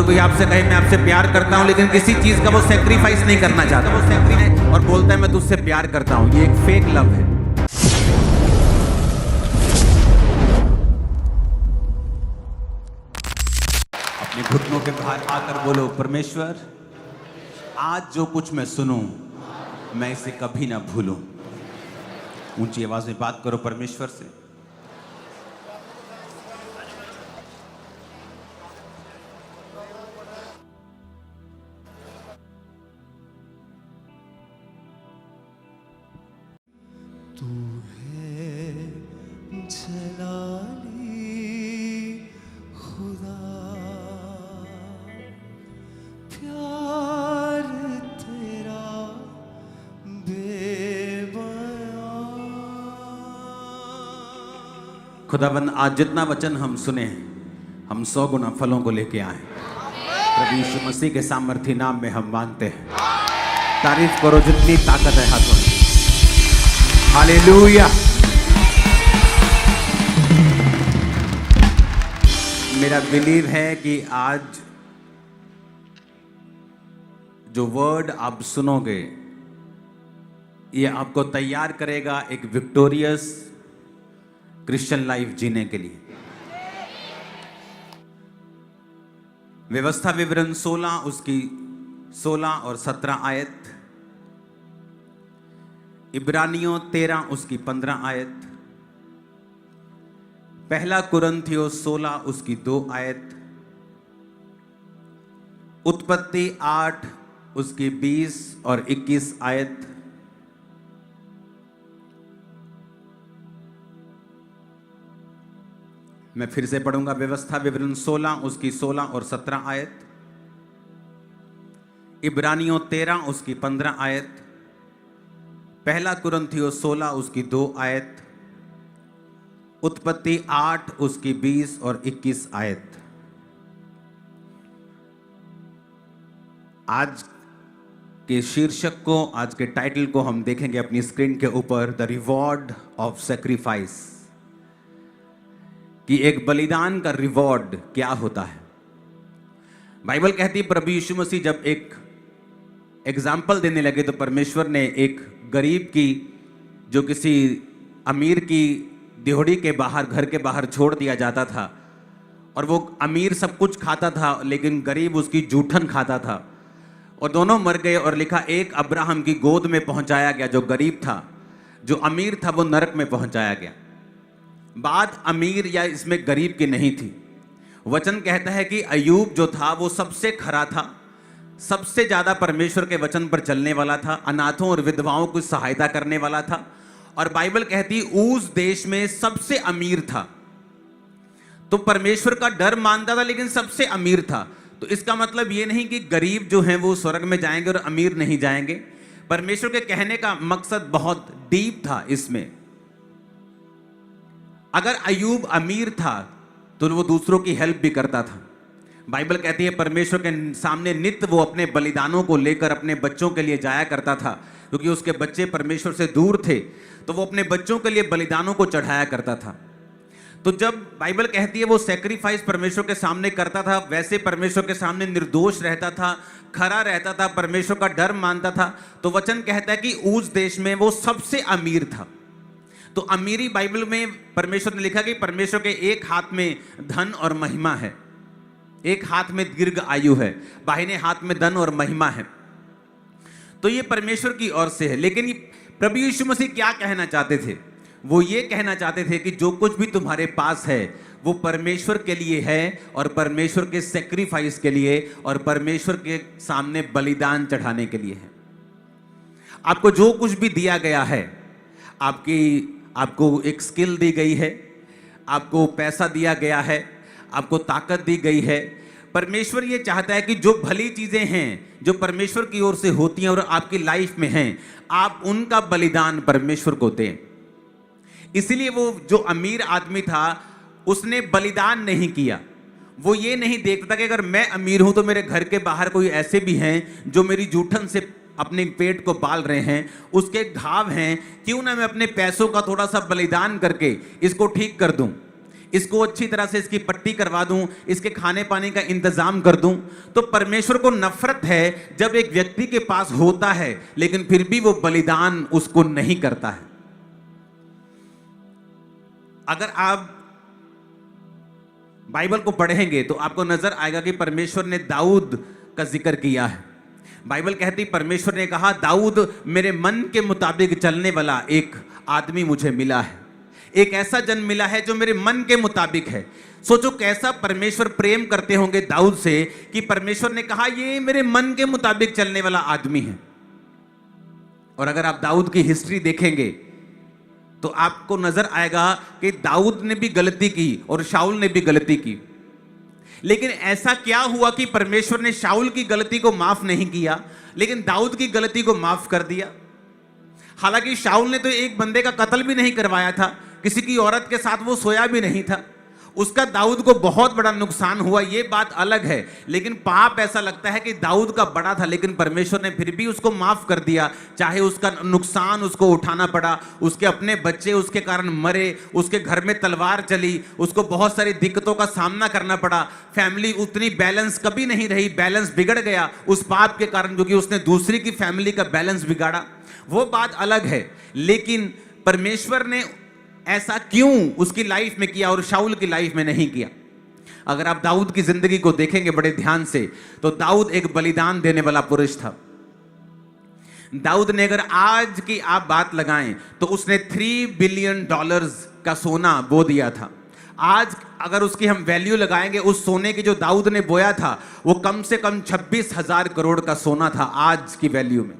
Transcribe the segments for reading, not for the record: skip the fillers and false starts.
कोई आपसे कहे मैं आपसे प्यार करता हूं, लेकिन किसी चीज का वो सेक्रीफाइस नहीं करना चाहता, वो सेक्रीफाइस और बोलता है मैं तुझसे प्यार करता हूं, ये एक फेक लव है। अपने घुटनों के बाहर आकर बोलो, परमेश्वर आज जो कुछ मैं सुनूं मैं इसे कभी ना भूलूं। ऊंची आवाज में बात करो परमेश्वर से। तू है जलाली खुदा, प्यार तेरा बेबयां। खुदाबंद आज जितना वचन हम सुने हैं हम 100 गुना फलों को लेके आए प्रभु यीशु मसीह के सामर्थी नाम में हम मांगते हैं। तारीफ करो जितनी ताकत है हाथों में। हालेलुया। मेरा बिलीव है कि आज जो वर्ड आप सुनोगे ये आपको तैयार करेगा एक विक्टोरियस क्रिश्चियन लाइफ जीने के लिए। व्यवस्था विवरण 16 उसकी 16 और 17 आयत, इब्रानियों 13 उसकी 15 आयत, पहला कुरिन्थियों 16 उसकी 2 आयत, उत्पत्ति 8 उसकी 20 और 21 आयत, मैं फिर से पढ़ूंगा। व्यवस्था विवरण 16 उसकी 16 और 17 आयत, इब्रानियों 13 उसकी 15 आयत, पहला कुरिन्थियों 16 उसकी 2 आयत, उत्पत्ति 8 उसकी 20 और 21 आयत। आज के शीर्षक को, आज के टाइटल को हम देखेंगे अपनी स्क्रीन के ऊपर, द रिवॉर्ड ऑफ सैक्रिफाइस, कि एक बलिदान का रिवॉर्ड क्या होता है। बाइबल कहती है प्रभु यीशु मसीह जब एक एग्जाम्पल देने लगे तो परमेश्वर ने एक गरीब की, जो किसी अमीर की दिहोड़ी के बाहर, घर के बाहर छोड़ दिया जाता था, और वो अमीर सब कुछ खाता था लेकिन गरीब उसकी जूठन खाता था, और दोनों मर गए। और लिखा एक अब्राहम की गोद में पहुंचाया गया जो गरीब था, जो अमीर था वो नरक में पहुंचाया गया। बात अमीर या इसमें गरीब की नहीं थी। वचन कहता है कि अय्यूब जो था वो सबसे खरा था, सबसे ज्यादा परमेश्वर के वचन पर चलने वाला था, अनाथों और विधवाओं की सहायता करने वाला था, और बाइबल कहती उस देश में सबसे अमीर था। तो परमेश्वर का डर मानता था लेकिन सबसे अमीर था। तो इसका मतलब ये नहीं कि गरीब जो हैं वो स्वर्ग में जाएंगे और अमीर नहीं जाएंगे। परमेश्वर के कहने का मकसद बहुत डीप था इसमें। अगर अय्यूब अमीर था तो वो दूसरों की हेल्प भी करता था। बाइबल कहती है परमेश्वर के सामने नित्य वो अपने बलिदानों को लेकर अपने बच्चों के लिए जाया करता था, क्योंकि उसके बच्चे परमेश्वर से दूर थे, तो वो अपने बच्चों के लिए बलिदानों को चढ़ाया करता था। तो जब बाइबल कहती है वो सैक्रिफाइस परमेश्वर के सामने करता था, वैसे परमेश्वर के सामने निर्दोष रहता था, खरा रहता था, परमेश्वर का डर मानता था, तो वचन कहता है कि उस देश में वो सबसे अमीर था। तो अमीरी बाइबल में परमेश्वर ने लिखा कि परमेश्वर के एक हाथ में धन और महिमा है, एक हाथ में दीर्घ आयु है, बाहिने हाथ में धन और महिमा है। तो ये परमेश्वर की ओर से है। लेकिन प्रभु यीशु मसीह क्या कहना चाहते थे? वो ये कहना चाहते थे कि जो कुछ भी तुम्हारे पास है वो परमेश्वर के लिए है, और परमेश्वर के सैक्रिफाइस के लिए, और परमेश्वर के सामने बलिदान चढ़ाने के लिए है। आपको जो कुछ भी दिया गया है, आपको एक स्किल दी गई है, आपको पैसा दिया गया है, आपको ताकत दी गई है। परमेश्वर ये चाहता है कि जो भली चीजें हैं जो परमेश्वर की ओर से होती हैं और आपकी लाइफ में हैं, आप उनका बलिदान परमेश्वर को दें। इसलिए वो जो अमीर आदमी था उसने बलिदान नहीं किया। वो ये नहीं देखता कि अगर मैं अमीर हूं तो मेरे घर के बाहर कोई ऐसे भी हैं जो मेरी जूठन से अपने पेट को पाल रहे हैं, उसके घाव हैं, क्यों ना मैं अपने पैसों का थोड़ा सा बलिदान करके इसको ठीक कर दूं। इसको अच्छी तरह से इसकी पट्टी करवा दूं, इसके खाने पानी का इंतजाम कर दूं। तो परमेश्वर को नफरत है जब एक व्यक्ति के पास होता है लेकिन फिर भी वो बलिदान उसको नहीं करता है। अगर आप बाइबल को पढ़ेंगे तो आपको नजर आएगा कि परमेश्वर ने दाऊद का जिक्र किया है। बाइबल कहती परमेश्वर ने कहा, दाऊद मेरे मन के मुताबिक चलने वाला एक आदमी मुझे मिला है, एक ऐसा जन मिला है जो मेरे मन के मुताबिक है। सोचो कैसा परमेश्वर प्रेम करते होंगे दाऊद से कि परमेश्वर ने कहा ये मेरे मन के मुताबिक चलने वाला आदमी है। और अगर आप दाऊद की हिस्ट्री देखेंगे तो आपको नजर आएगा कि दाऊद ने भी गलती की और शाऊल ने भी गलती की, लेकिन ऐसा क्या हुआ कि परमेश्वर ने शाऊल की गलती को माफ नहीं किया लेकिन दाऊद की गलती को माफ कर दिया। हालांकि शाऊल ने तो एक बंदे का कत्ल भी नहीं करवाया था, किसी की औरत के साथ वो सोया भी नहीं था, उसका दाऊद को बहुत बड़ा नुकसान हुआ, ये बात अलग है। लेकिन पाप ऐसा लगता है कि दाऊद का बड़ा था लेकिन परमेश्वर ने फिर भी उसको माफ कर दिया, चाहे उसका नुकसान उसको उठाना पड़ा, उसके अपने बच्चे उसके कारण मरे, उसके घर में तलवार चली, उसको बहुत सारी दिक्कतों का सामना करना पड़ा, फैमिली उतनी बैलेंस कभी नहीं रही, बैलेंस बिगड़ गया उस पाप के कारण, क्योंकि उसने दूसरी की फैमिली का बैलेंस बिगाड़ा, वो बात अलग है। लेकिन परमेश्वर ने ऐसा क्यों उसकी लाइफ में किया और शाऊल की लाइफ में नहीं किया? अगर आप दाऊद की जिंदगी को देखेंगे बड़े ध्यान से तो दाऊद एक बलिदान देने वाला पुरुष था। दाऊद ने अगर आज की आप बात लगाएं तो उसने $3 बिलियन का सोना बो दिया था। आज अगर उसकी हम वैल्यू लगाएंगे, उस सोने की जो दाऊद ने बोया था वो कम से कम 26,000 करोड़ का सोना था आज की वैल्यू में।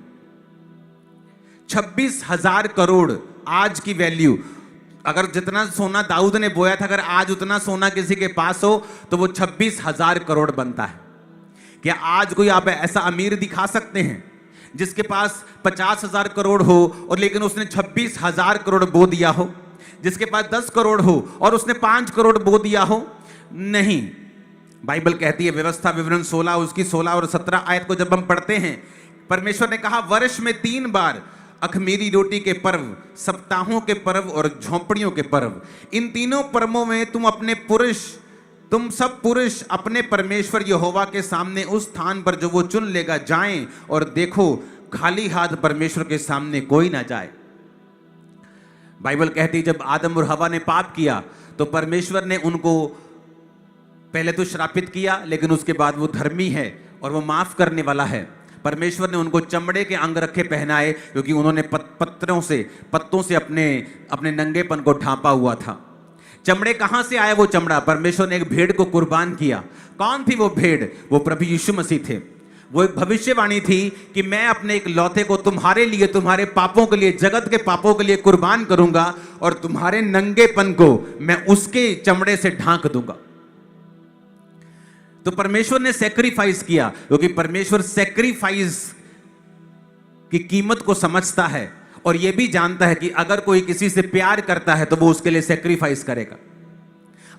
26,000 करोड़ आज की वैल्यू। अगर जितना सोना दाऊद ने बोया था अगर आज उतना सोना किसी के पास हो तो वो 26,000 करोड़ बनता है। क्या आज कोई आप ऐसा अमीर दिखा सकते हैं जिसके पास 50,000 करोड़ हो और लेकिन उसने 26,000 करोड़ बो दिया हो? जिसके पास 10 करोड़ हो और उसने 5 करोड़ बो दिया हो? नहीं। बाइबल कहती है व्यवस्था विवरण 16 उसकी 16 और 17 आयत को जब हम पढ़ते हैं, परमेश्वर ने कहा वर्ष में 3 बार अखमीरी रोटी के पर्व, सप्ताहों के पर्व और झोंपड़ियों के पर्व, इन तीनों पर्वों में तुम सब पुरुष अपने परमेश्वर यहोवा के सामने उस स्थान पर जो वो चुन लेगा जाएं, और देखो खाली हाथ परमेश्वर के सामने कोई ना जाए। बाइबल कहती है जब आदम और हवा ने पाप किया तो परमेश्वर ने उनको पहले तो श्रापित किया, लेकिन उसके बाद वो धर्मी है और वो माफ करने वाला है। परमेश्वर ने उनको चमड़े के अंगरखे पहनाए क्योंकि उन्होंने पत्तों से अपने नंगेपन को ढांपा हुआ था। चमड़े कहां से आया? वो चमड़ा परमेश्वर ने एक भेड़ को कुर्बान किया। कौन थी वो भेड़? वो प्रभु यीशु मसीह थे। वो एक भविष्यवाणी थी कि मैं अपने एक लौते को तुम्हारे लिए, तुम्हारे पापों के लिए, जगत के पापों के लिए कुर्बान करूंगा और तुम्हारे नंगेपन को मैं उसके चमड़े से ढांक दूंगा। तो परमेश्वर ने सैक्रिफाइस किया क्योंकि परमेश्वर सैक्रिफाइस की कीमत को समझता है और यह भी जानता है कि अगर कोई किसी से प्यार करता है तो वो उसके लिए सैक्रिफाइस करेगा।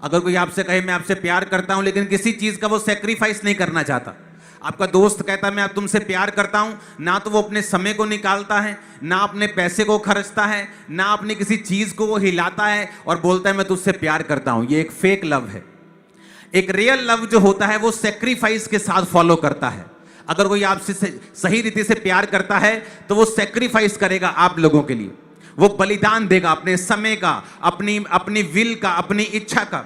अगर कोई आपसे कहे मैं आपसे प्यार करता हूं लेकिन किसी चीज का वो सैक्रिफाइस नहीं करना चाहता, आपका दोस्त कहता है मैं तुमसे प्यार करता हूं, ना तो वो अपने समय को निकालता है, ना अपने पैसे को खर्चता है, ना अपनी किसी चीज को वो हिलाता है और बोलता है मैं तुझसे प्यार करता हूं, ये एक फेक लव है। एक रियल लव जो होता है वो सेक्रीफाइस के साथ फॉलो करता है। अगर कोई आपसे सही रीति से प्यार करता है तो वो सेक्रीफाइस करेगा आप लोगों के लिए, वो बलिदान देगा अपने समय का, अपनी विल का, अपनी इच्छा का।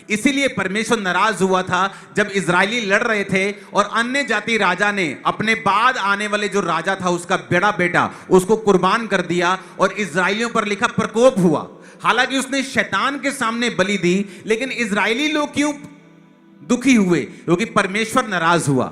इसीलिए परमेश्वर नाराज हुआ था जब इजरायली लड़ रहे थे और अन्य जाति राजा ने अपने बाद आने वाले जो राजा था उसका बड़ा बेटा उसको कुर्बान कर दिया और इजरायलियों पर लिखा प्रकोप हुआ। हालांकि उसने शैतान के सामने बलि दी, लेकिन इजरायली लोग क्यों दुखी हुए? क्योंकि परमेश्वर नाराज हुआ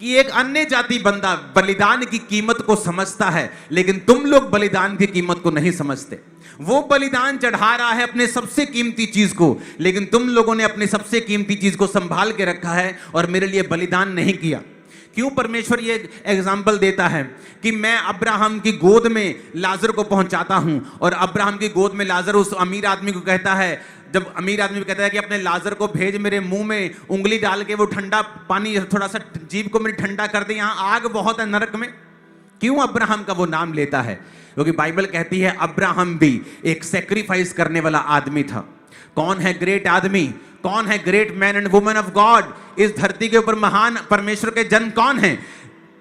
कि एक अन्य जाति बंदा बलिदान की कीमत को समझता है लेकिन तुम लोग बलिदान की कीमत को नहीं समझते। वो बलिदान चढ़ा रहा है अपने सबसे कीमती चीज को, लेकिन तुम लोगों ने अपने सबसे कीमती चीज को संभाल के रखा है और मेरे लिए बलिदान नहीं किया। क्यों परमेश्वर ये एग्जाम्पल देता है कि मैं अब्राहम की गोद में लाजर को पहुंचाता हूं और अब्राहम की गोद में लाजर उस अमीर आदमी को कहता है, जब अमीर आदमी कहता है कि अपने लाजर को भेज, मेरे मुंह में उंगली डाल के वो ठंडा पानी थोड़ा सा जीभ को मेरी ठंडा कर दे, यहां आग बहुत है नरक में। क्यों अब्राहम का वो नाम लेता है? क्योंकि बाइबल कहती है अब्राहम भी एक सेक्रीफाइस करने वाला आदमी था। कौन है ग्रेट आदमी, कौन है great man and women of God, इस धरती के ऊपर महान परमेश्वर के जन कौन है?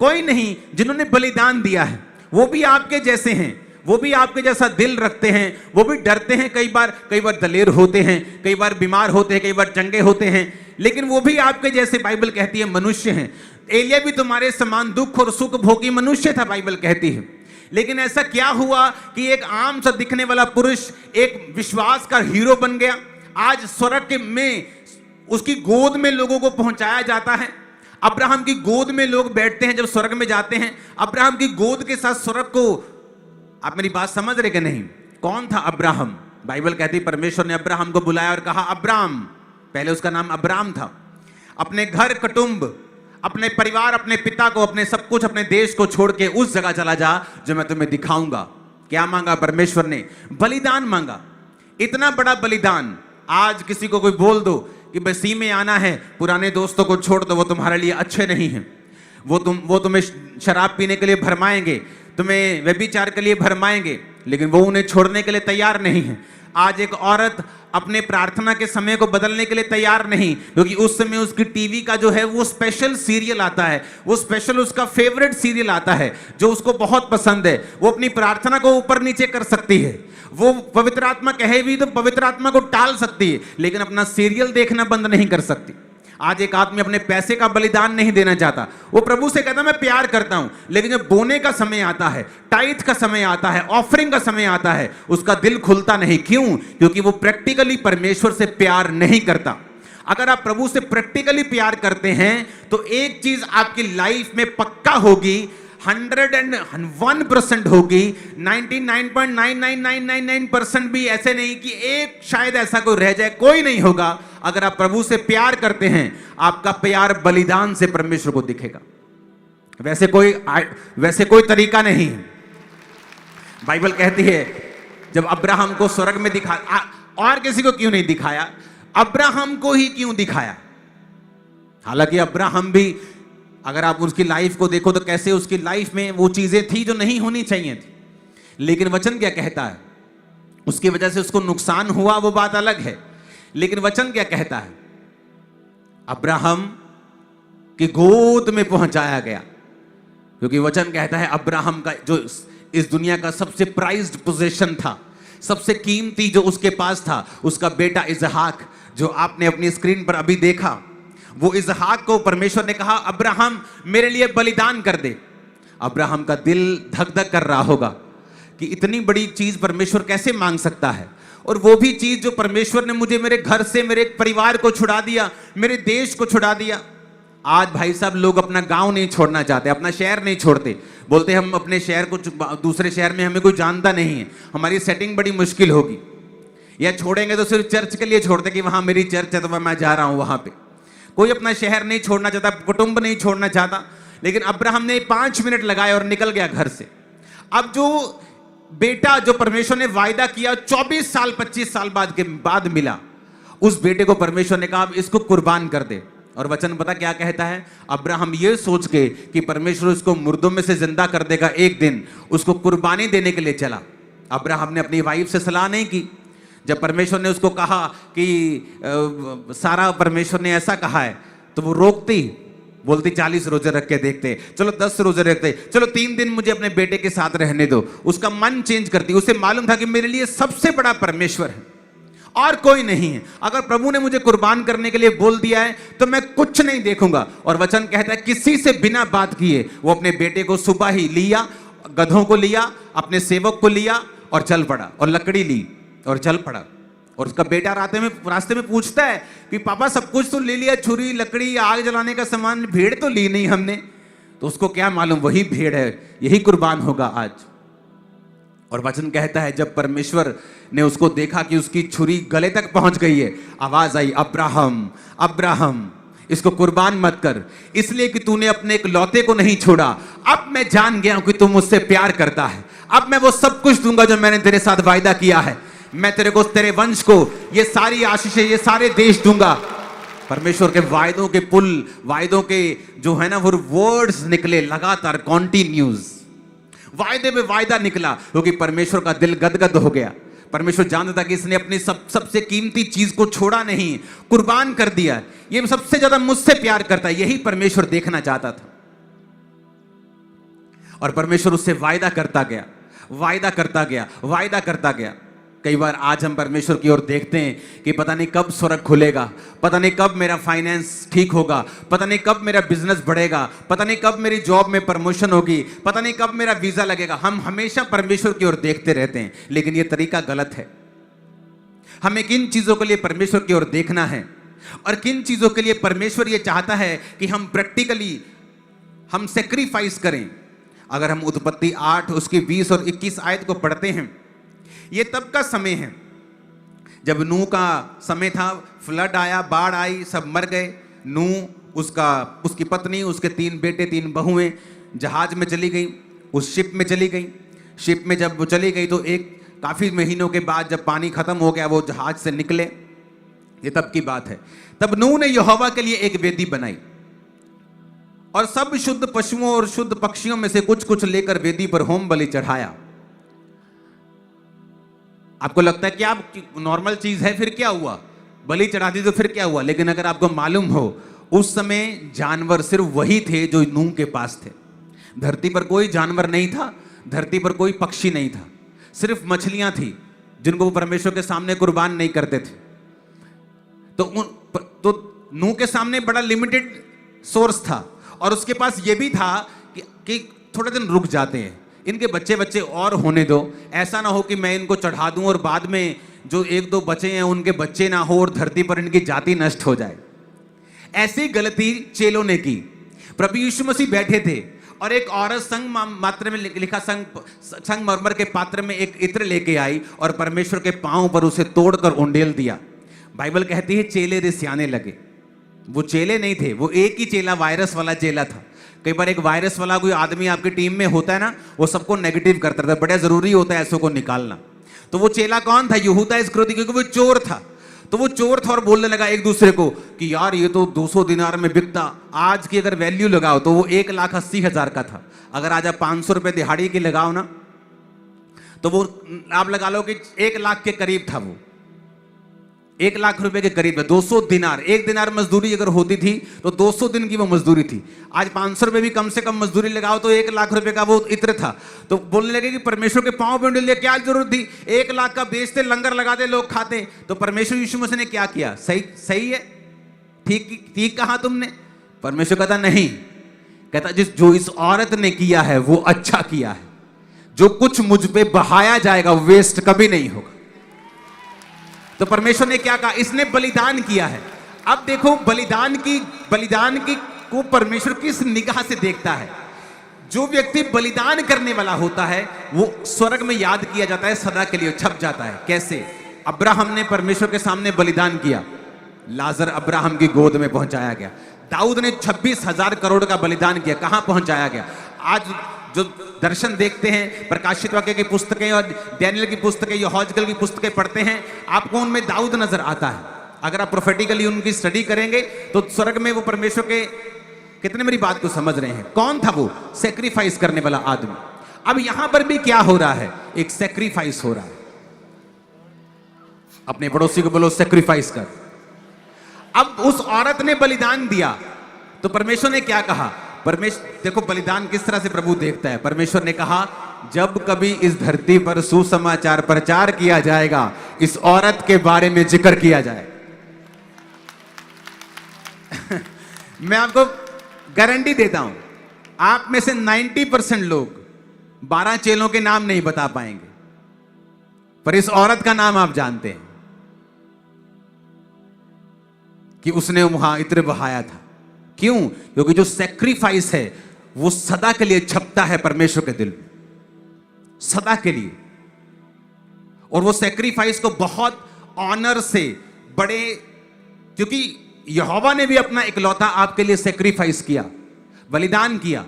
कोई नहीं, जिन्होंने बलिदान दिया है। वो भी आपके जैसे हैं, वो भी आपके जैसा दिल रखते हैं, वो भी डरते हैं, कई बार दलेर होते हैं, कई बार बीमार होते हैं, कई बार चंगे होते हैं, लेकिन वो भी आपके जैसे बाइबल कहती है मनुष्य हैं। एलिया भी तुम्हारे समान दुख और सुख भोगी मनुष्य था, बाइबल कहती है। लेकिन ऐसा क्या हुआ कि एक आम सा दिखने वाला पुरुष एक विश्वास का हीरो बन गया। आज स्वर्ग में उसकी गोद में लोगों को पहुंचाया जाता है। अब्राहम की गोद में लोग बैठते हैं जब स्वर्ग में जाते हैं। अब्राहम की गोद के साथ स्वर्ग को, आप मेरी बात समझ रहे कि नहीं? कौन था अब्राहम? बाइबल कहती परमेश्वर ने अब्राहम को बुलाया और कहा अब्राम, पहले उसका नाम अब्राम था, अपने घर कुटुंब, अपने परिवार, अपने पिता को, अपने सब कुछ, अपने देश को छोड़ के उस जगह चला जा जो मैं तुम्हें दिखाऊंगा। क्या मांगा परमेश्वर ने? बलिदान मांगा। इतना बड़ा बलिदान। आज किसी को कोई बोल दो कि बसी में आना है, पुराने दोस्तों को छोड़ दो, वो तुम्हारे लिए अच्छे नहीं हैं, वो तुम्हें शराब पीने के लिए भरमाएंगे, तुम्हें व्यभिचार के लिए भरमाएंगे, लेकिन वो उन्हें छोड़ने के लिए तैयार नहीं है। आज एक औरत अपने प्रार्थना के समय को बदलने के लिए तैयार नहीं, क्योंकि उस समय उसकी टीवी का जो है वो स्पेशल सीरियल आता है, वो स्पेशल उसका फेवरेट सीरियल आता है जो उसको बहुत पसंद है। वो अपनी प्रार्थना को ऊपर नीचे कर सकती है, वो पवित्र आत्मा कहे भी तो पवित्र आत्मा को टाल सकती है, लेकिन अपना सीरियल देखना बंद नहीं कर सकती। आज एक आदमी अपने पैसे का बलिदान नहीं देना चाहता। वो प्रभु से कहता मैं प्यार करता हूं, लेकिन जब बोने का समय आता है, टाइथ का समय आता है, ऑफरिंग का समय आता है, उसका दिल खुलता नहीं। क्यों? क्योंकि वो प्रैक्टिकली परमेश्वर से प्यार नहीं करता। अगर आप प्रभु से प्रैक्टिकली प्यार करते हैं तो एक चीज आपकी लाइफ में पक्का होगी, 101% होगी, 99.99999% भी ऐसे नहीं कि एक शायद ऐसा कोई रह जाए, कोई नहीं होगा। अगर आप प्रभु से प्यार करते हैं, आपका प्यार बलिदान से परमेश्वर को दिखेगा। वैसे कोई तरीका नहीं है। बाइबल कहती है जब अब्राहम को स्वर्ग में दिखा, और किसी को क्यों नहीं दिखाया? अब्राहम को ही क्यों दिखाया? हालांकि अब्राहम भी, अगर आप उसकी लाइफ को देखो तो कैसे उसकी लाइफ में वो चीजें थी जो नहीं होनी चाहिए थी, लेकिन वचन क्या कहता है? उसकी वजह से उसको नुकसान हुआ, वो बात अलग है, लेकिन वचन क्या कहता है? अब्राहम की गोद में पहुंचाया गया, क्योंकि वचन कहता है अब्राहम का जो इस दुनिया का सबसे प्राइज्ड पोजीशन था, सबसे कीमती जो उसके पास था, उसका बेटा इसहाक, जो आपने अपनी स्क्रीन पर अभी देखा, वो इसहाक को परमेश्वर ने कहा अब्राहम मेरे लिए बलिदान कर दे। अब्राहम का दिल धक धक कर रहा होगा कि इतनी बड़ी चीज परमेश्वर कैसे मांग सकता है, और वो भी चीज जो परमेश्वर ने मुझे मेरे घर से, मेरे परिवार को छुड़ा दिया, मेरे देश को छुड़ा दिया। आज भाई साहब लोग अपना गांव नहीं छोड़ना चाहते, अपना शहर नहीं छोड़ते, बोलते हम अपने शहर को, दूसरे शहर में हमें कोई जानता नहीं है, हमारी सेटिंग बड़ी मुश्किल होगी, या छोड़ेंगे तो सिर्फ चर्च के लिए छोड़ते कि वहां मेरी चर्च है तो मैं जा रहा हूं वहां पे। कोई अपना शहर नहीं छोड़ना चाहता, कुटुंब नहीं छोड़ना चाहता, लेकिन अब्राहम ने 5 मिनट लगाए और निकल गया घर से। अब जो बेटा जो परमेश्वर ने वायदा किया 24 साल 25 साल बाद मिला, उस बेटे को परमेश्वर ने कहा अब इसको कुर्बान कर दे। और वचन पता क्या कहता है? अब्राहम ये सोच के कि परमेश्वर उसको मुर्दों में से जिंदा कर देगा एक दिन, उसको कुर्बानी देने के लिए चला। अब्राहम ने अपनी वाइफ से सलाह नहीं की। जब परमेश्वर ने उसको कहा कि सारा परमेश्वर ने ऐसा कहा है, तो वो रोकती, बोलती 40 रोजे रख के देखते, चलो 10 रोजे रखते, चलो 3 दिन मुझे अपने बेटे के साथ रहने दो। उसका मन चेंज करती। उसे मालूम था कि मेरे लिए सबसे बड़ा परमेश्वर है और कोई नहीं है। अगर प्रभु ने मुझे कुर्बान करने के लिए बोल दिया है तो मैं कुछ नहीं देखूंगा। और वचन कहता है किसी से बिना बात किए वो अपने बेटे को सुबह ही लिया, गधों को लिया, अपने सेवक को लिया और चल पड़ा, और लकड़ी ली और चल पड़ा। और उसका बेटा रास्ते में पूछता है कि पापा सब कुछ तो ले लिया, छुरी, लकड़ी, आग जलाने का सामान, भेड़ तो ली नहीं हमने। तो उसको क्या मालूम वही भेड़ है, यही कुर्बान होगा आज। और वचन कहता है जब परमेश्वर ने उसको देखा कि उसकी छुरी गले तक पहुंच गई है, आवाज आई अब्राहम अब्राहम इसको कुर्बान मत कर, इसलिए कि तूने अपने एक लौते को नहीं छोड़ा। अब मैं जान गया हूं कि तू मुझसे प्यार करता है। अब मैं वो सब कुछ दूंगा जो मैंने तेरे साथ वायदा किया है। मैं तेरे को, तेरे वंश को ये सारी आशीषें, ये सारे देश दूंगा। परमेश्वर के वायदों के पुल, वायदों के जो है ना वो वर्ड्स निकले लगातार, कॉन्टिन्यूज वायदे में वायदा निकला, क्योंकि परमेश्वर का दिल गदगद हो गया। परमेश्वर जानता था कि इसने अपनी सबसे कीमती चीज को छोड़ा नहीं, कुर्बान कर दिया। ये सबसे ज्यादा मुझसे प्यार करता है, यही परमेश्वर देखना चाहता था। और परमेश्वर उससे वायदा करता गया, वायदा करता गया, वायदा करता गया। कई बार आज हम परमेश्वर की ओर देखते हैं कि पता नहीं कब स्वर्ग खुलेगा, पता नहीं कब मेरा फाइनेंस ठीक होगा, पता नहीं कब मेरा बिजनेस बढ़ेगा, पता नहीं कब मेरी जॉब में प्रमोशन होगी, पता नहीं कब मेरा वीजा लगेगा। हम हमेशा परमेश्वर की ओर देखते रहते हैं, लेकिन यह तरीका गलत है। हमें किन चीजों के लिए परमेश्वर की ओर देखना है और किन चीजों के लिए परमेश्वर यह चाहता है कि हम प्रैक्टिकली हम सेक्रीफाइस करें। अगर हम उत्पत्ति 8 उसकी 20 और 21 आयत को पढ़ते हैं, ये तब का समय है जब नूह का समय था। फ्लड आया, बाढ़ आई, सब मर गए। नूह, उसकी पत्नी, उसके 3 बेटे 3 बहुएं जहाज में चली गई, उस शिप में चली गई। शिप में जब वो चली गई तो एक काफी महीनों के बाद जब पानी खत्म हो गया, वो जहाज से निकले। ये तब की बात है। तब नूह ने यहोवा के लिए एक वेदी बनाई और सब शुद्ध पशुओं और शुद्ध पक्षियों में से कुछ कुछ लेकर वेदी पर होम बलि चढ़ाया। आपको लगता है कि आप नॉर्मल चीज है, फिर क्या हुआ, बलि चढ़ा दी तो फिर क्या हुआ। लेकिन अगर आपको मालूम हो, उस समय जानवर सिर्फ वही थे जो नूह के पास थे। धरती पर कोई जानवर नहीं था, धरती पर कोई पक्षी नहीं था, सिर्फ मछलियां थी जिनको वो परमेश्वर के सामने कुर्बान नहीं करते थे। तो नूह के सामने बड़ा लिमिटेड सोर्स था और उसके पास ये भी था कि थोड़े दिन रुक जाते हैं, इनके बच्चे और होने दो। ऐसा ना हो कि मैं इनको चढ़ा दूं और बाद में जो 1-2 बचे हैं उनके बच्चे ना हो और धरती पर इनकी जाति नष्ट हो जाए। ऐसी गलती चेलों ने की। प्रभु यीशु मसीह बैठे थे और एक औरत संगमात्र में लिखा संगमरमर के पात्र में एक इत्र लेके आई और परमेश्वर के पांव पर उसे तोड़कर उंडेल दिया। बाइबल कहती है चेले रिसियाने लगे। वो चेले नहीं थे, वो एक ही चेला, वायरस वाला चेला था। कई बार एक वायरस वाला कोई आदमी आपकी टीम में होता है ना, वो सबको नेगेटिव करता रहता है, बड़ा जरूरी होता है ऐसों को निकालना। तो वो चेला कौन था? यहूदा इस्करियोती, क्योंकि वो चोर था। तो वो चोर था और बोलने लगा एक दूसरे को कि यार ये तो 200 दिनार में बिकता, आज की अगर वैल्यू लगाओ तो वो 1,80,000 का था। अगर आज आप 500 रुपए दिहाड़ी की लगाओ ना, तो वो आप लगा लो कि 1 लाख के करीब था। वो 1 लाख रुपए के करीब है। 200 दिनार, 1 दिनार मजदूरी अगर होती थी तो 200 दिन की वो मजदूरी थी। आज 500 रुपए भी कम से कम मजदूरी लगाओ तो 1 लाख रुपए का वो इत्र था। तो बोलने लगे कि परमेश्वर के पांव पे उंडेल दिया, क्या जरूरत थी? 1 लाख का बेचते, लंगर लगाते, लोग खाते। तो परमेश्वर यीशु मसीह ने क्या किया? सही है, ठीक कहा तुमने। परमेश्वर कहता नहीं, कहता जो इस औरत ने किया है वो अच्छा किया है। जो कुछ मुझ पे बहाया जाएगा वेस्ट कभी नहीं होगा। तो परमेश्वर ने क्या कहा? इसने बलिदान किया है। अब देखो बलिदान की को परमेश्वर किस निगाह से देखता है। जो व्यक्ति बलिदान करने वाला होता है वो स्वर्ग में याद किया जाता है, सदा के लिए छप जाता है। कैसे? अब्राहम ने परमेश्वर के सामने बलिदान किया, लाजर अब्राहम की गोद में पहुंचाया गया। दाऊद ने 26,000 करोड़ का बलिदान किया, कहां पहुंचाया गया? आज जो दर्शन देखते हैं, प्रकाशित वाक्य की पुस्तकें और डैनियल की पुस्तकें, यहोजकल की पुस्तकें पढ़ते हैं, आपको उनमें दाऊद नजर आता है। अगर आप प्रोफेटिकली उनकी स्टडी करेंगे तो स्वर्ग में वो परमेश्वर के, कितने मेरी बात को समझ रहे हैं? कौन था वो? सेक्रीफाइस करने वाला आदमी। अब यहां पर भी क्या हो रहा है? एक सेक्रीफाइस हो रहा है। अपने पड़ोसी को बोलो सेक्रीफाइस कर। अब उस औरत ने बलिदान दिया तो परमेश्वर ने क्या कहा? परमेश्वर देखो बलिदान किस तरह से प्रभु देखता है। परमेश्वर ने कहा जब कभी इस धरती पर सुसमाचार प्रचार किया जाएगा, इस औरत के बारे में जिक्र किया जाए। मैं आपको गारंटी देता हूं, आप में से 90% लोग 12 चेलों के नाम नहीं बता पाएंगे, पर इस औरत का नाम आप जानते हैं कि उसने वहां इत्र बहाया था। क्यों? क्योंकि जो सेक्रीफाइस है वो सदा के लिए छपता है परमेश्वर के दिल में, सदा के लिए। और वो सेक्रीफाइस को बहुत ऑनर से, बड़े, क्योंकि यहोवा ने भी अपना इकलौता आपके लिए सेक्रीफाइस किया, बलिदान किया।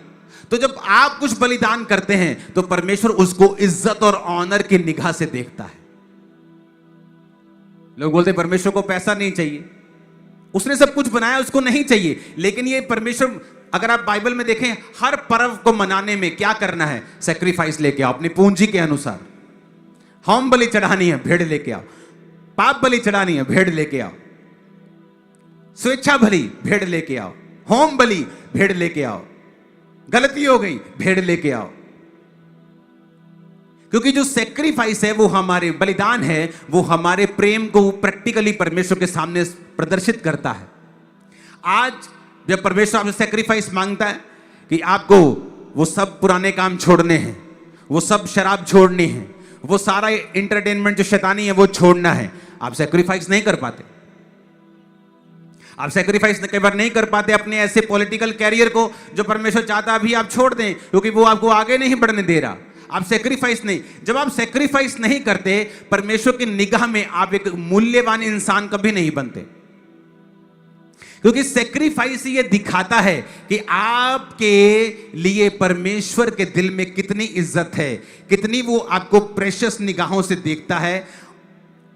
तो जब आप कुछ बलिदान करते हैं तो परमेश्वर उसको इज्जत और ऑनर की निगाह से देखता है। लोग बोलते परमेश्वर को पैसा नहीं चाहिए, उसने सब कुछ बनाया, उसको नहीं चाहिए। लेकिन ये परमेश्वर, अगर आप बाइबल में देखें, हर पर्व को मनाने में क्या करना है? सेक्रीफाइस लेके आओ अपनी पूंजी के अनुसार। होम बलि चढ़ानी है, भेड़ लेके आओ। पाप बलि चढ़ानी है, भेड़ लेके आओ। स्वेच्छा बलि, भेड़ लेके आओ। होम बलि, भेड़ लेके आओ। गलती हो गई, भेड़ लेके आओ। क्योंकि जो सेक्रीफाइस है, वो हमारे बलिदान है, वो हमारे प्रेम को प्रैक्टिकली परमेश्वर के सामने प्रदर्शित करता है। आज जब परमेश्वर आपसे सेक्रीफाइस मांगता है कि आपको वो सब पुराने काम छोड़ने हैं, वो सब शराब छोड़नी है, वो सारा एंटरटेनमेंट जो शैतानी है वो छोड़ना है, आप सेक्रीफाइस नहीं कर पाते। आप सेक्रीफाइस कई बार नहीं कर पाते अपने ऐसे पॉलिटिकल कैरियर को जो परमेश्वर चाहता अभी आप छोड़ दें, क्योंकि वो आपको आगे नहीं बढ़ने दे रहा। आप सेक्रीफाइस नहीं, जब आप सेक्रीफाइस नहीं करते, परमेश्वर की निगाह में आप एक मूल्यवान इंसान कभी नहीं बनते। क्योंकि सेक्रीफाइस ये दिखाता है कि आपके लिए परमेश्वर के दिल में कितनी इज्जत है, कितनी वो आपको प्रेशियस निगाहों से देखता है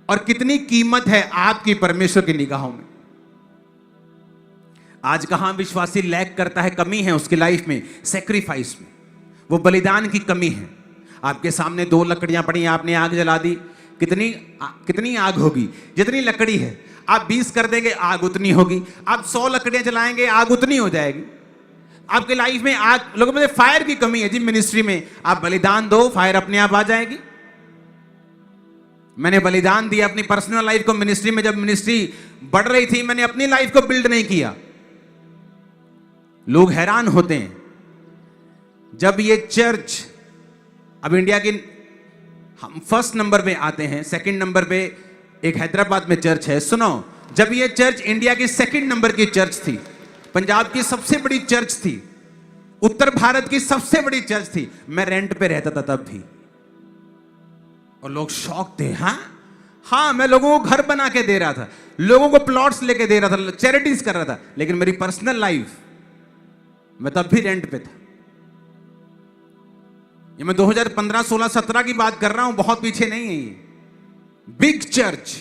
और कितनी कीमत है आपकी परमेश्वर की निगाहों में। आज कहां विश्वासी लैग करता है, कमी है उसकी लाइफ में, सेक्रीफाइस में, वो बलिदान की कमी है। आपके सामने 2 लकड़ियां पड़ी, आपने आग जला दी, कितनी आग होगी? जितनी लकड़ी है, आप 20 कर देंगे, आग उतनी होगी। आप 100 लकड़ियां जलाएंगे, आग उतनी हो जाएगी। आपके लाइफ में आग, लोगों में फायर की कमी है जी मिनिस्ट्री में, आप बलिदान दो, फायर अपने आप आ जाएगी। मैंने बलिदान दिया अपनी पर्सनल लाइफ को मिनिस्ट्री में। जब मिनिस्ट्री बढ़ रही थी, मैंने अपनी लाइफ को बिल्ड नहीं किया। लोग हैरान होते हैं जब ये चर्च, अब इंडिया की हम फर्स्ट नंबर पे आते हैं, सेकंड नंबर पे एक हैदराबाद में चर्च है। सुनो, जब ये चर्च इंडिया की सेकंड नंबर की चर्च थी, पंजाब की सबसे बड़ी चर्च थी, उत्तर भारत की सबसे बड़ी चर्च थी, मैं रेंट पे रहता था तब भी, और लोग शौक थे। हाँ, मैं लोगों को घर बना के दे रहा था, लोगों को प्लॉट्स लेके दे रहा था, चैरिटीज कर रहा था, लेकिन मेरी पर्सनल लाइफ, मैं तब भी रेंट पे था। ये मैं 2015, 16, 17 की बात कर रहा हूं, बहुत पीछे नहीं है ये। बिग चर्च,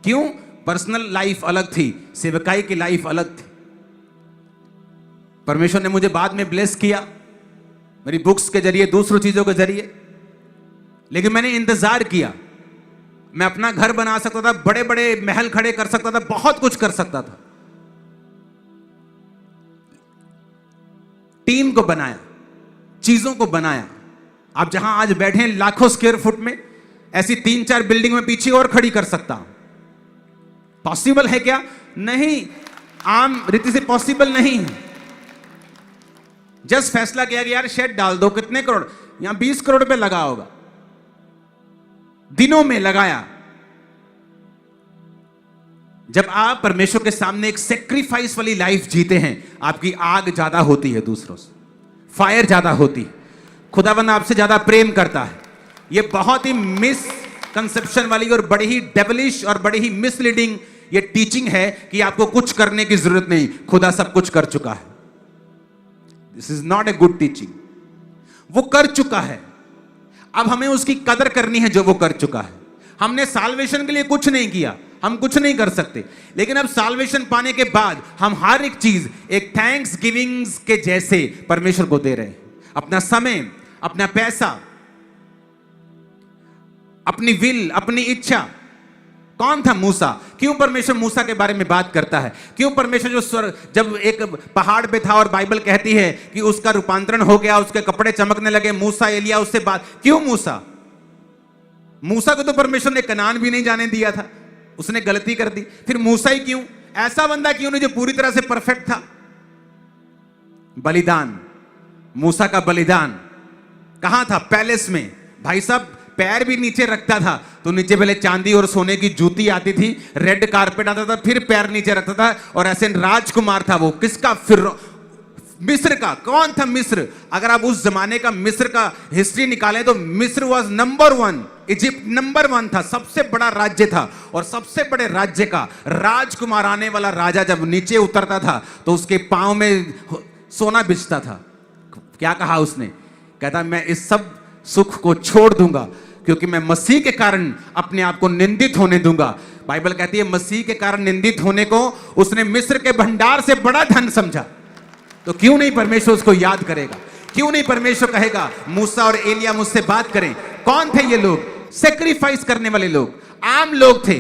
क्यों? पर्सनल लाइफ अलग थी, सेवकाई की लाइफ अलग थी। परमेश्वर ने मुझे बाद में ब्लेस किया, मेरी बुक्स के जरिए, दूसरों चीजों के जरिए, लेकिन मैंने इंतजार किया। मैं अपना घर बना सकता था, बड़े बड़े महल खड़े कर सकता था, बहुत कुछ कर सकता था। टीम को बनाया, चीजों को बनाया। आप जहां आज बैठे हैं लाखों स्क्वायर फुट में, ऐसी 3-4 बिल्डिंग में पीछे और खड़ी कर सकता हूं। पॉसिबल है क्या? नहीं, आम रीति से पॉसिबल नहीं है। जस्ट फैसला किया कि यार शेड डाल दो, कितने करोड़? यहां 20 करोड़ रुपए लगा होगा, दिनों में लगाया। जब आप परमेश्वर के सामने एक सेक्रीफाइस वाली लाइफ जीते हैं, आपकी आग ज्यादा होती है, दूसरों से फायर ज्यादा होती है, खुदावंद आपसे ज्यादा प्रेम करता है। यह बहुत ही मिसकंसेप्शन वाली और बड़ी ही डेविलिश और बड़ी ही मिसलीडिंग ये टीचिंग है कि आपको कुछ करने की जरूरत नहीं, खुदा सब कुछ कर चुका है। This is not a good teaching. वो कर चुका है, अब हमें उसकी कदर करनी है जो वो कर चुका है। हमने साल्वेशन के लिए कुछ नहीं किया, हम कुछ नहीं कर सकते, लेकिन अब साल्वेशन पाने के बाद हम हर एक चीज एक थैंक्स गिविंग के जैसे परमेश्वर को दे रहे हैं। अपना समय, अपना पैसा, अपनी विल, अपनी इच्छा। कौन था मूसा? क्यों परमेश्वर मूसा के बारे में बात करता है? क्यों परमेश्वर जो जब एक पहाड़ पे था और बाइबल कहती है कि उसका रूपांतरण हो गया, उसके कपड़े चमकने लगे, मूसा एलिया उससे बात, क्यों मूसा? मूसा को तो परमेश्वर ने कनान भी नहीं जाने दिया था, उसने गलती कर दी। फिर मूसा ही क्यों? ऐसा बंदा क्यों नहीं जो पूरी तरह से परफेक्ट था? बलिदान, मूसा का बलिदान कहां था? पैलेस में। भाई साहब पैर भी नीचे रखता था तो नीचे पहले चांदी और सोने की जूती आती थी, रेड कारपेट आता था, फिर पैर नीचे रखता था, और ऐसे राजकुमार था वो। किसका? फिर मिस्र का। कौन था मिस्र? अगर आप उस जमाने का मिस्र का हिस्ट्री निकालें तो मिस्र वाज नंबर 1, इजिप्ट नंबर 1 था, सबसे बड़ा राज्य था। और सबसे बड़े राज्य का राजकुमार आने वाला राजा जब नीचे उतरता था तो उसके पांव में सोना बिछता था। क्या कहा उसने? कहता मैं इस सब सुख को छोड़ दूंगा क्योंकि मैं मसीह के कारण अपने आप को निंदित होने दूंगा। बाइबल कहती है मसीह के कारण निंदित होने को उसने मिस्र के भंडार से बड़ा धन समझा। तो क्यों नहीं परमेश्वर उसको याद करेगा? क्यों नहीं परमेश्वर कहेगा मूसा और एलिया मुझसे बात करें? कौन थे ये लोग? सेक्रीफाइस करने वाले लोग, आम लोग थे।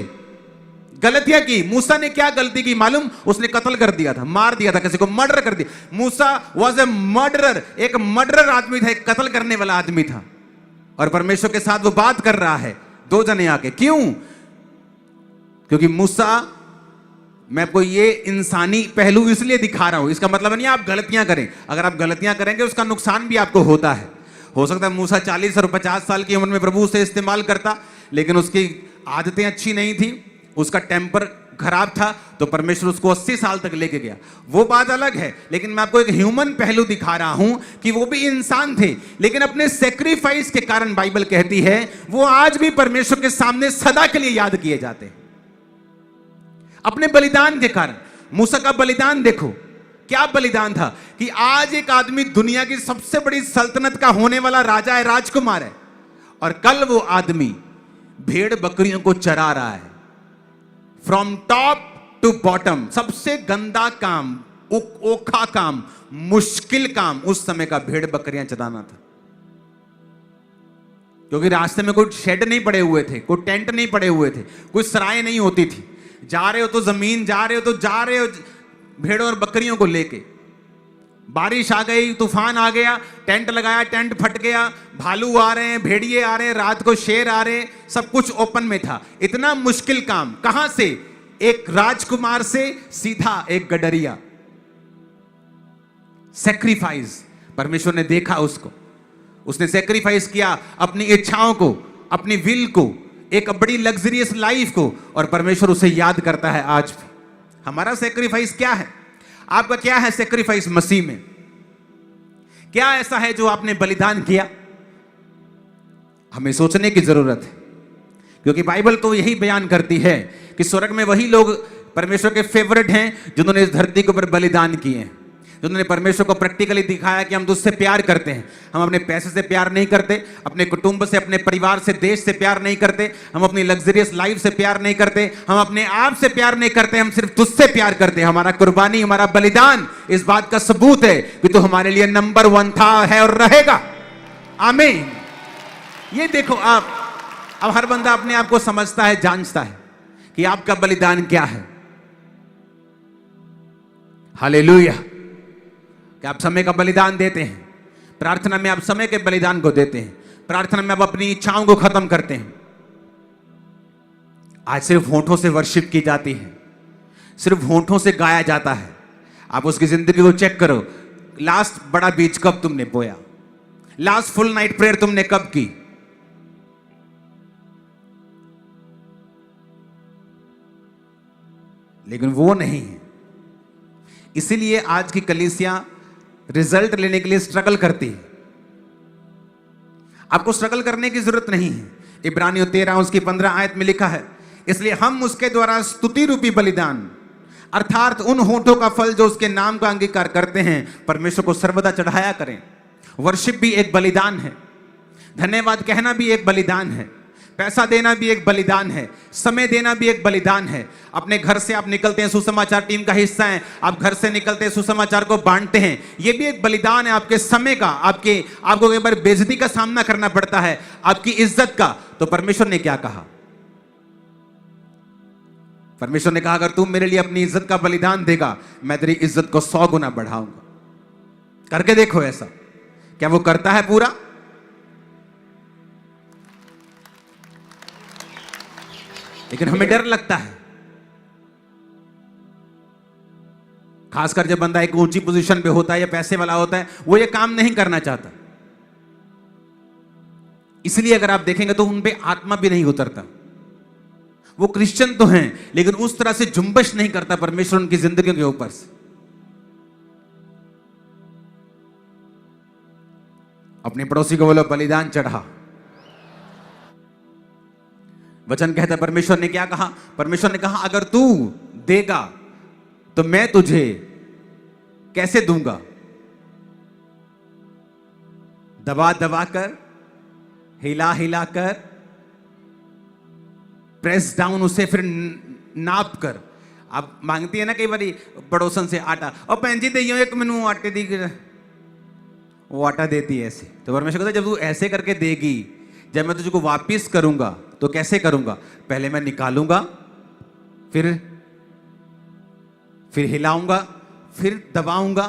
गलतियां की। मूसा ने क्या गलती की मालूम? उसने कत्ल कर दिया था, मार दिया था, किसी को मर्डर कर दिया। मूसा वॉज ए मर्डरर, एक मर्डरर आदमी था, एक कत्ल करने वाला आदमी था। और परमेश्वर के साथ वो बात कर रहा है, दो जने आके। क्यों? क्योंकि मूसा, मैं आपको ये इंसानी पहलू इसलिए दिखा रहा हूं, इसका मतलब नहीं आप गलतियां करें। अगर आप गलतियां करेंगे उसका नुकसान भी आपको होता है। हो सकता है मूसा 40 और 50 साल की उम्र में प्रभु से इस्तेमाल करता, लेकिन उसकी आदतें अच्छी नहीं थी, उसका टेम्पर खराब था, तो परमेश्वर उसको 80 साल तक लेके गया। वो बात अलग है। लेकिन मैं आपको एक ह्यूमन पहलू दिखा रहा हूं कि वो भी इंसान थे, लेकिन अपने सेक्रीफाइस के कारण बाइबल कहती है वो आज भी परमेश्वर के सामने सदा के लिए याद किए जाते हैं। अपने बलिदान के कारण। मूसा का बलिदान देखो, क्या बलिदान था कि आज एक आदमी दुनिया की सबसे बड़ी सल्तनत का होने वाला राजा है, राजकुमार है, और कल वो आदमी भेड़ बकरियों को चरा रहा है। फ्रॉम टॉप टू बॉटम, सबसे गंदा काम, ओखा काम, मुश्किल काम उस समय का भेड़ बकरियां चराना था। क्योंकि रास्ते में कोई शेड नहीं पड़े हुए थे, कोई टेंट नहीं पड़े हुए थे, कोई सराय नहीं होती थी। जा रहे हो तो जमीन, जा रहे हो भेड़ों और बकरियों को लेके। बारिश आ गई, तूफान आ गया, टेंट लगाया, टेंट फट गया, भालू आ रहे हैं, भेड़िए आ रहे हैं, रात को शेर आ रहे हैं, सब कुछ ओपन में था। इतना मुश्किल काम कहां से? एक राजकुमार से सीधा एक गडरिया। सेक्रीफाइस, परमेश्वर ने देखा उसको, उसने सेक्रीफाइस किया अपनी इच्छाओं को, अपनी विल को, एक बड़ी लग्जरियस लाइफ को, और परमेश्वर उसे याद करता है आज भी। हमारा सेक्रीफाइस क्या है? आपका क्या है सेक्रीफाइस मसीह में? क्या ऐसा है जो आपने बलिदान किया? हमें सोचने की जरूरत है, क्योंकि बाइबल तो यही बयान करती है कि स्वर्ग में वही लोग परमेश्वर के फेवरेट हैं जिन्होंने इस धरती के ऊपर बलिदान किए हैं, जिन्होंने परमेश्वर को प्रैक्टिकली दिखाया कि हम तुझसे प्यार करते हैं। हम अपने पैसे से प्यार नहीं करते, अपने कुटुंब से, अपने परिवार से, देश से प्यार नहीं करते, हम अपनी लग्जरियस लाइफ से प्यार नहीं करते, हम अपने आप से प्यार नहीं करते, हम सिर्फ तुझसे प्यार करते हैं। हमारा कुर्बानी, हमारा बलिदान इस बात का सबूत है कि तू हमारे लिए नंबर 1 था, है और रहेगा। आमीन। ये देखो, आप अब हर बंदा अपने आप को समझता है, जांचता है कि आपका बलिदान क्या है। हालेलुया। कि आप समय का बलिदान देते हैं, प्रार्थना में आप समय के बलिदान को देते हैं, प्रार्थना में आप अपनी इच्छाओं को खत्म करते हैं। आज सिर्फ होंठों से वर्शिप की जाती है, सिर्फ होंठों से गाया जाता है। आप उसकी जिंदगी को चेक करो, लास्ट बड़ा बीज कब तुमने बोया? लास्ट फुल नाइट प्रेयर तुमने कब की? लेकिन वो नहीं है। इसीलिए आज की कलीसिया रिजल्ट लेने के लिए स्ट्रगल करती है। आपको स्ट्रगल करने की जरूरत नहीं है। इब्रानियों 13 उसकी 15 आयत में लिखा है, इसलिए हम उसके द्वारा स्तुति रूपी बलिदान, अर्थात उन होठों का फल जो उसके नाम का अंगीकार करते हैं, परमेश्वर को सर्वदा चढ़ाया करें। वर्शिप भी एक बलिदान है, धन्यवाद कहना भी एक बलिदान है, पैसा देना भी एक बलिदान है, समय देना भी एक बलिदान है। अपने घर से आप निकलते हैं, सुसमाचार टीम का हिस्सा हैं, आप घर से निकलते हैं, सुसमाचार को बांटते हैं, ये भी एक बलिदान है आपके समय का। आपको कई बार बेइज्जती का सामना करना पड़ता है, आपकी इज्जत का। तो परमेश्वर ने क्या कहा? परमेश्वर ने कहा अगर तू मेरे लिए अपनी इज्जत का बलिदान देगा, मैं तेरी इज्जत को 100 गुना बढ़ाऊंगा। करके देखो ऐसा। क्या वो करता है पूरा? लेकिन हमें डर लगता है, खासकर जब बंदा एक ऊंची पोजीशन पे होता है या पैसे वाला होता है, वो ये काम नहीं करना चाहता। इसलिए अगर आप देखेंगे तो उन पे आत्मा भी नहीं उतरता। वो क्रिश्चियन तो हैं, लेकिन उस तरह से जुम्बश नहीं करता परमेश्वर उनकी जिंदगी के ऊपर से। अपने पड़ोसी को बोलो बलिदान चढ़ा। वचन कहता है, परमेश्वर ने क्या कहा? परमेश्वर ने कहा अगर तू देगा तो मैं तुझे कैसे दूंगा? दबा दबा कर, हिला हिला कर, प्रेस डाउन, उसे फिर नाप कर। आप मांगती है ना कई बारी पड़ोसन से आटा, और भैन जी दइयो एक मैनू आटे दी, वो आटा देती है ऐसे। तो परमेश्वर कहता है जब तू ऐसे करके देगी, जब मैं तुझको वापिस करूंगा तो कैसे करूंगा? पहले मैं निकालूंगा, फिर हिलाऊंगा, फिर दबाऊंगा,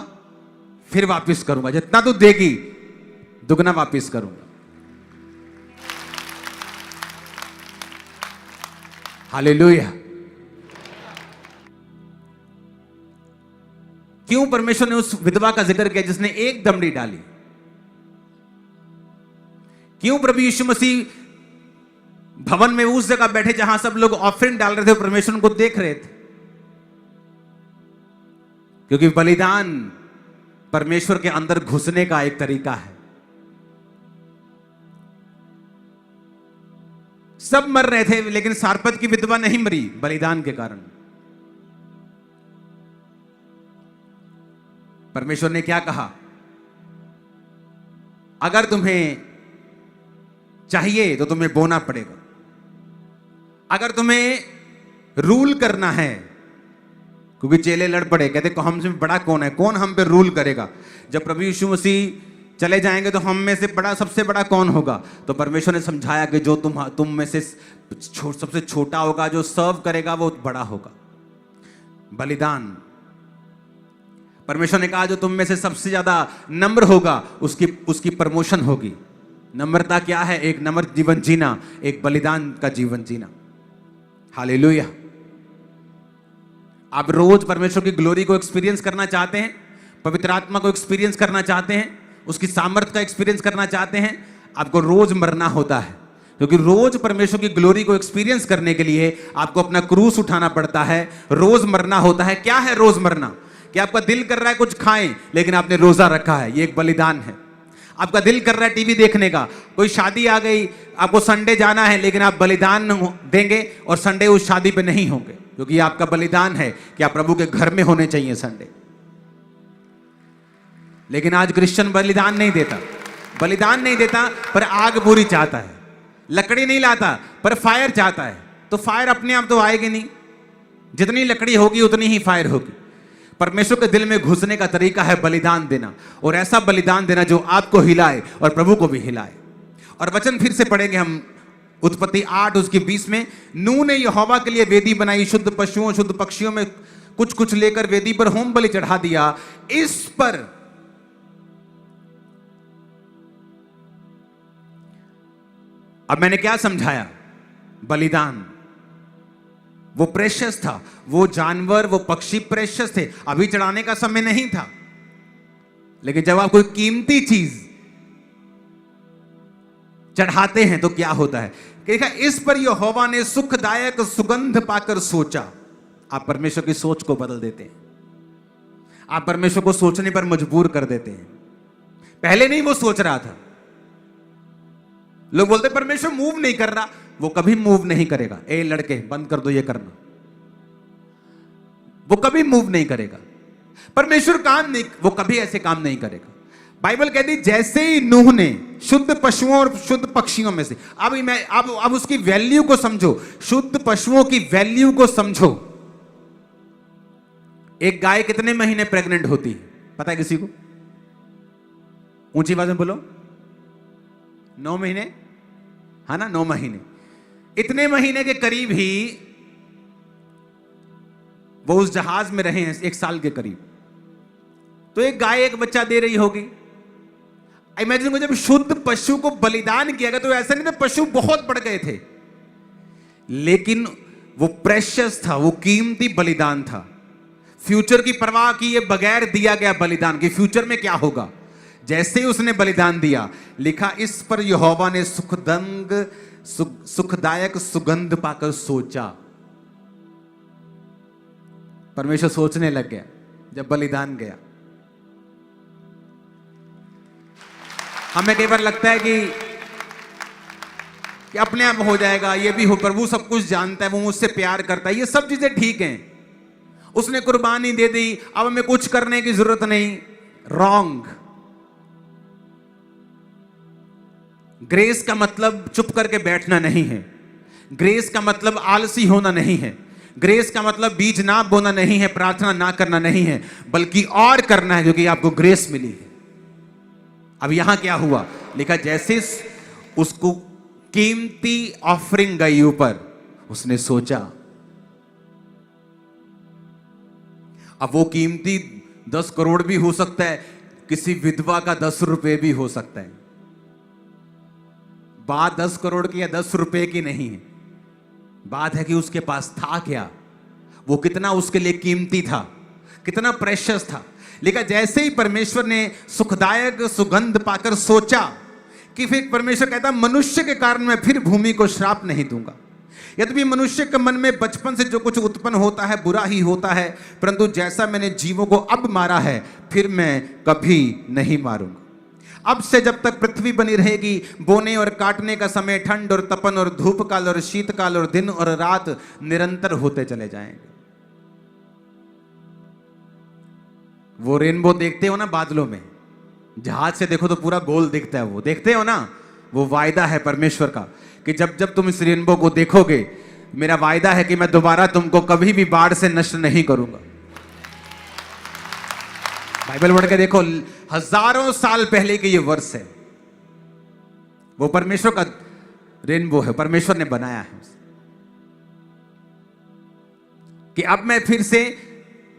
फिर वापिस करूंगा। जितना तू देगी दुगना वापिस करूंगा। हालेलुया। क्यों परमेश्वर ने उस विधवा का जिक्र किया जिसने एक दमड़ी डाली? क्यों प्रभु यीशु मसीह भवन में उस जगह बैठे जहां सब लोग ऑफरिंग डाल रहे थे, परमेश्वर उनको देख रहे थे? क्योंकि बलिदान परमेश्वर के अंदर घुसने का एक तरीका है। सब मर रहे थे लेकिन सारपत की विधवा नहीं मरी बलिदान के कारण। परमेश्वर ने क्या कहा? अगर तुम्हें चाहिए तो तुम्हें बोना पड़ेगा। अगर तुम्हें रूल करना है, क्योंकि चेले लड़ पड़े, कहते को हमसे बड़ा कौन है, कौन हम पे रूल करेगा? जब प्रभु यीशु मसीह चले जाएंगे तो हम में से बड़ा, सबसे बड़ा कौन होगा? तो परमेश्वर ने समझाया कि जो तुम में से सबसे छोटा होगा, जो सर्व करेगा वो बड़ा होगा। बलिदान। परमेश्वर ने कहा जो तुम में से सबसे ज्यादा नम्र होगा उसकी प्रमोशन होगी। नम्रता क्या है? एक नम्र जीवन जीना, एक बलिदान का जीवन जीना। हालेलुया। आप रोज परमेश्वर की ग्लोरी को एक्सपीरियंस करना चाहते हैं, पवित्र आत्मा को एक्सपीरियंस करना चाहते हैं, उसकी सामर्थ्य का एक्सपीरियंस करना चाहते हैं, आपको रोज मरना होता है। क्योंकि रोज परमेश्वर की ग्लोरी को एक्सपीरियंस करने के लिए आपको अपना क्रूस उठाना पड़ता है, रोज मरना होता है। क्या है रोज मरना? कि आपका दिल कर रहा है कुछ खाएं लेकिन आपने रोजा रखा है, ये एक बलिदान है। आपका दिल कर रहा है टीवी देखने का, कोई शादी आ गई, आपको संडे जाना है, लेकिन आप बलिदान देंगे और संडे उस शादी पे नहीं होंगे, क्योंकि ये आपका बलिदान है कि आप प्रभु के घर में होने चाहिए संडे। लेकिन आज क्रिश्चियन बलिदान नहीं देता, बलिदान नहीं देता पर आग पूरी चाहता है, लकड़ी नहीं लाता पर फायर चाहता है। तो फायर अपने आप तो आएगी नहीं, जितनी लकड़ी होगी उतनी ही फायर होगी। परमेश्वर के दिल में घुसने का तरीका है बलिदान देना, और ऐसा बलिदान देना जो आपको हिलाए और प्रभु को भी हिलाए। और वचन फिर से पढ़ेंगे हम, उत्पत्ति 8 उसकी 20 में। नूह ने यहोवा के लिए वेदी बनाई, शुद्ध पशुओं शुद्ध पक्षियों में कुछ कुछ लेकर वेदी पर होम बलि चढ़ा दिया। इस पर अब मैंने क्या समझाया? बलिदान वो प्रेशियस था, वो जानवर, वो पक्षी प्रेशियस थे। अभी चढ़ाने का समय नहीं था, लेकिन जब आप कोई कीमती चीज चढ़ाते हैं तो क्या होता है? देखा, इस पर यहोवा ने सुखदायक सुगंध पाकर सोचा। आप परमेश्वर की सोच को बदल देते हैं, आप परमेश्वर को सोचने पर मजबूर कर देते हैं। पहले नहीं वो सोच रहा था। लोग बोलते परमेश्वर मूव नहीं कर रहा, वो कभी मूव नहीं करेगा। ए लड़के बंद कर दो ये करना, वो कभी मूव नहीं करेगा। परमेश्वर काम नहीं, वो कभी ऐसे काम नहीं करेगा। बाइबल कहती जैसे ही नूह ने शुद्ध पशुओं और शुद्ध पक्षियों में से, अब उसकी वैल्यू को समझो, शुद्ध पशुओं की वैल्यू को समझो। एक गाय कितने महीने प्रेग्नेंट होती है पता है किसी को? ऊंची आवाज में बोलो। 9 महीने, है ना? 9 महीने। इतने महीने के करीब ही वो उस जहाज में रहे हैं, 1 साल के करीब। तो एक गाय एक बच्चा दे रही होगी। इमेजिन को जब शुद्ध पशु को बलिदान किया गया तो ऐसा नहीं था पशु बहुत बढ़ गए थे, लेकिन वो प्रेशियस था, वो कीमती बलिदान था। फ्यूचर की परवाह किए बगैर दिया गया बलिदान कि फ्यूचर में क्या होगा। जैसे ही उसने बलिदान दिया, लिखा इस पर यहोवा ने सुखदायक सुगंध पाकर सोचा। परमेश्वर सोचने लग गया जब बलिदान गया। हमें कई बार लगता है कि अपने आप हो जाएगा, ये भी हो, प्रभु सब कुछ जानता है, वो मुझसे प्यार करता है, ये सब चीजें ठीक हैं, उसने कुर्बानी दे दी, अब हमें कुछ करने की जरूरत नहीं। रॉन्ग। ग्रेस का मतलब चुप करके बैठना नहीं है, ग्रेस का मतलब आलसी होना नहीं है, ग्रेस का मतलब बीज ना बोना नहीं है, प्रार्थना ना करना नहीं है, बल्कि और करना है क्योंकि आपको ग्रेस मिली है। अब यहां क्या हुआ? लिखा जैसे उसको कीमती ऑफरिंग गई ऊपर, उसने सोचा। अब वो कीमती 10 करोड़ भी हो सकता है, किसी विधवा का 10 रुपए भी हो सकता है। बात 10 करोड़ की या 10 रुपए की नहीं है, बात है कि उसके पास था क्या, वो कितना उसके लिए कीमती था, कितना प्रेशियस था। लेकिन जैसे ही परमेश्वर ने सुखदायक सुगंध पाकर सोचा कि फिर परमेश्वर कहता, मनुष्य के कारण मैं फिर भूमि को श्राप नहीं दूंगा। यद्यपि मनुष्य के मन में बचपन से जो कुछ उत्पन्न होता है बुरा ही होता है, परंतु जैसा मैंने जीवों को अब मारा है फिर मैं कभी नहीं मारूंगा। अब से जब तक पृथ्वी बनी रहेगी, बोने और काटने का समय, ठंड और तपन और धूप काल और शीतकाल और दिन और रात निरंतर होते चले जाएंगे। वो रेनबो देखते हो ना बादलों में, जहाज से देखो तो पूरा गोल दिखता है, वो देखते हो ना, वो वायदा है परमेश्वर का कि जब जब तुम इस रेनबो को देखोगे, मेरा वायदा है कि मैं दोबारा तुमको कभी भी बाढ़ से नष्ट नहीं करूंगा। बाइबल पढ़ के देखो, हजारों साल पहले के ये वर्ष है, वो परमेश्वर का रेनबो है, परमेश्वर ने बनाया है कि अब मैं फिर से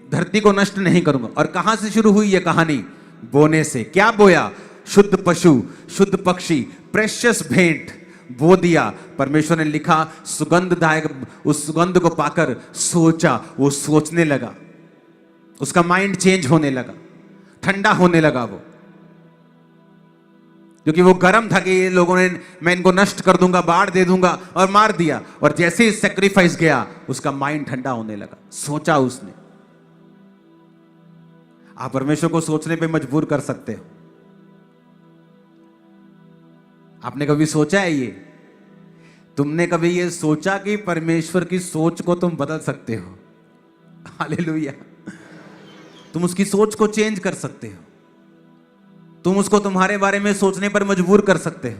धरती को नष्ट नहीं करूंगा। और कहां से शुरू हुई ये कहानी? बोने से। क्या बोया? शुद्ध पशु, शुद्ध पक्षी, प्रेशियस भेंट बो दिया। परमेश्वर ने लिखा, सुगंधदायक, उस सुगंध को पाकर सोचा, वो सोचने लगा, उसका माइंड चेंज होने लगा, ठंडा होने लगा वो, क्योंकि वो गर्म था कि ये लोगों ने, मैं इनको नष्ट कर दूंगा, बाढ़ दे दूंगा, और मार दिया। और जैसे ही सेक्रीफाइस गया, उसका माइंड ठंडा होने लगा, सोचा उसने। आप परमेश्वर को सोचने पे मजबूर कर सकते हो। आपने कभी सोचा है ये? तुमने कभी ये सोचा कि परमेश्वर की सोच को तुम बदल सकते हो? हालेलुया। तुम उसकी सोच को चेंज कर सकते हो, तुम उसको तुम्हारे बारे में सोचने पर मजबूर कर सकते हो।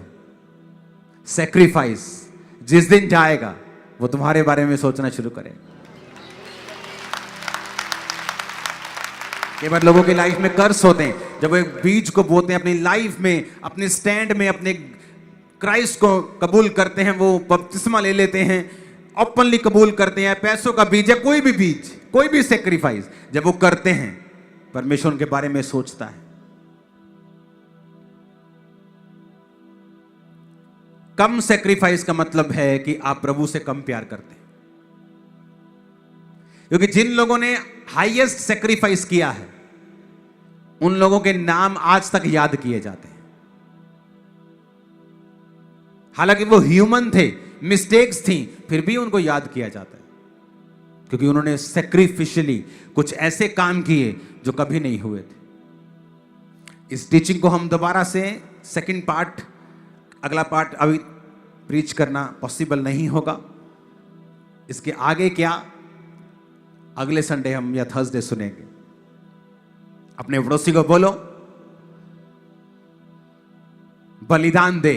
सैक्रिफाइस जिस दिन जाएगा, वो तुम्हारे बारे में सोचना शुरू करेगा। कई बार लोगों की लाइफ में कर्स होते हैं, जब वो एक बीज को बोते हैं अपनी लाइफ में, अपने स्टैंड में, अपने क्राइस्ट को कबूल करते हैं, वो बपतिस्मा ले लेते हैं, ओपनली कबूल करते हैं, पैसों का बीज है, कोई भी बीज, कोई भी सेक्रीफाइस जब वो करते हैं, परमेश्वर उनके बारे में सोचता है। कम सेक्रीफाइस का मतलब है कि आप प्रभु से कम प्यार करते हैं। क्योंकि जिन लोगों ने हाईएस्ट सेक्रीफाइस किया है, उन लोगों के नाम आज तक याद किए जाते हैं। हालांकि वो ह्यूमन थे, मिस्टेक्स थी, फिर भी उनको याद किया जाता है, क्योंकि उन्होंने सेक्रीफिशियली कुछ ऐसे काम किए जो कभी नहीं हुए थे। इस टीचिंग को हम दोबारा से सेकंड पार्ट, अगला पार्ट अभी प्रीच करना पॉसिबल नहीं होगा। इसके आगे क्या, अगले संडे हम या थर्सडे सुनेंगे। अपने पड़ोसी को बोलो, बलिदान दे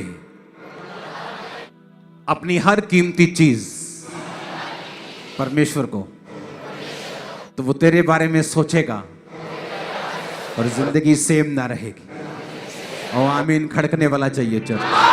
अपनी हर कीमती चीज परमेश्वर को, तो वो तेरे बारे में सोचेगा और जिंदगी सेम ना रहेगी। और आमीन खड़कने वाला चाहिए चर्च।